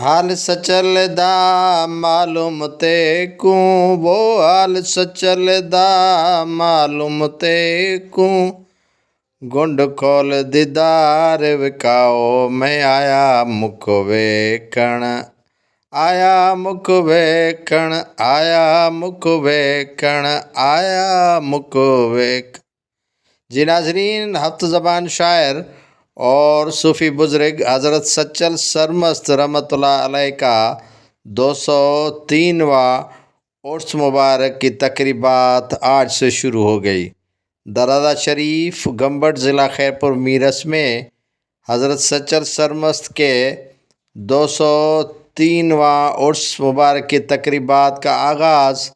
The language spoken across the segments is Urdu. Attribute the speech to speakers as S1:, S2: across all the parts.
S1: حال سچل دا معلوم تے کو وہ حال سچل دا معلوم تے کو گنڈ کھول دیدار وکاؤ میں آیا مک ویکھن آیا مک ویکھن آیا مک ویکھن آیا مک ویکھن۔ جی ناظرین، ہفت زبان شاعر اور صوفی بزرگ حضرت سچل سرمست رحمۃ اللہ علیہ کا 203واں عرس مبارک کی تقریبات آج سے شروع ہو گئی۔ درازہ شریف گمبٹ ضلع خیرپور میرس میں حضرت سچل سرمست کے 203واں عرس مبارک کی تقریبات کا آغاز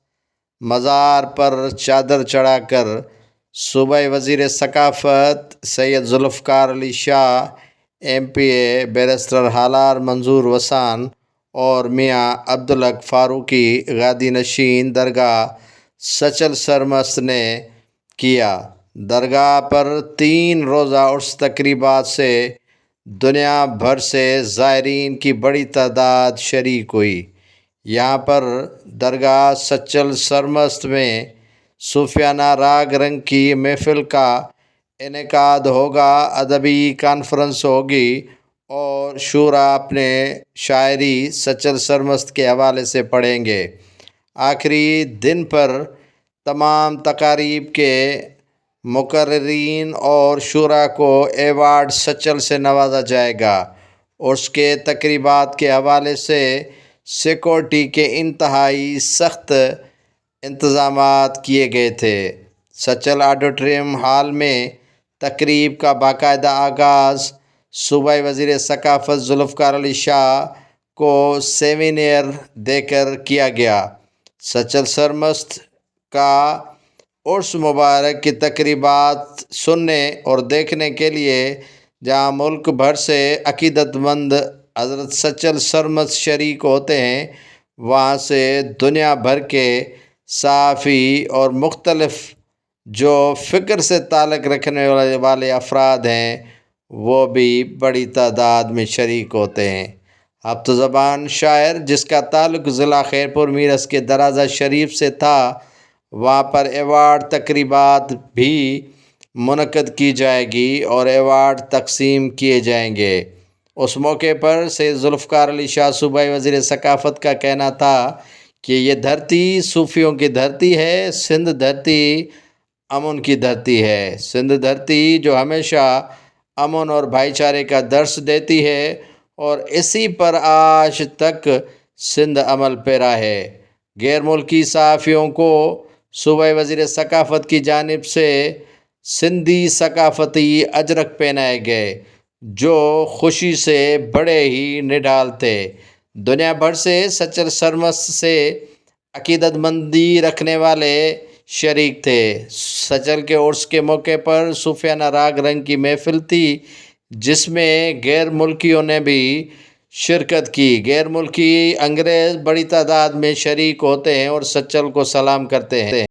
S1: مزار پر چادر چڑھا کر صوبائی وزیر ثقافت سید ذوالفقار علی شاہ MPA بیرسٹر حالار منظور وسان اور میاں عبدالحق فاروقی گادی نشین درگاہ سچل سرمست نے کیا۔ درگاہ پر 3 روزہ عرس تقریبات سے دنیا بھر سے زائرین کی بڑی تعداد شریک ہوئی۔ یہاں پر درگاہ سچل سرمست میں صوفیانہ راگ رنگ کی محفل کا انعقاد ہوگا، ادبی کانفرنس ہوگی اور شعرا اپنے شاعری سچل سرمست کے حوالے سے پڑھیں گے۔ آخری دن پر تمام تقاریب کے مقررین اور شعرا کو ایوارڈ سچل سے نوازا جائے گا۔ عرس کے تقریبات کے حوالے سے سیکورٹی کے انتہائی سخت انتظامات کیے گئے تھے۔ سچل آڈیٹوریم ہال میں تقریب کا باقاعدہ آغاز صوبائی وزیر ثقافت ذوالفقار علی شاہ کو سیمینر دے کر کیا گیا۔ سچل سرمست کا عرس مبارک کی تقریبات سننے اور دیکھنے کے لیے جہاں ملک بھر سے عقیدت مند حضرت سچل سرمست شریک ہوتے ہیں، وہاں سے دنیا بھر کے صحافی اور مختلف جو فکر سے تعلق رکھنے والے افراد ہیں وہ بھی بڑی تعداد میں شریک ہوتے ہیں۔ ہفت زبان شاعر جس کا تعلق ضلع خیرپور میرس کے درازہ شریف سے تھا، وہاں پر ایوارڈ تقریبات بھی منعقد کی جائے گی اور ایوارڈ تقسیم کیے جائیں گے۔ اس موقع پر سید ذوالفقار علی شاہ صوبائی وزیر ثقافت کا کہنا تھا کہ یہ دھرتی صوفیوں کی دھرتی ہے، سندھ دھرتی امن کی دھرتی ہے، سندھ دھرتی جو ہمیشہ امن اور بھائی چارے کا درس دیتی ہے اور اسی پر آج تک سندھ عمل پیرا ہے۔ غیر ملکی صحافیوں کو صوبائی وزیر ثقافت کی جانب سے سندھی ثقافتی اجرک پہنائے گئے جو خوشی سے بڑے ہی نڈھال تھے۔ دنیا بھر سے سچل سرمست سے عقیدت مندی رکھنے والے شریک تھے۔ سچل کے عرس کے موقع پر صوفیانہ راگ رنگ کی محفل تھی جس میں غیر ملکیوں نے بھی شرکت کی۔ غیر ملکی انگریز بڑی تعداد میں شریک ہوتے ہیں اور سچل کو سلام کرتے ہیں۔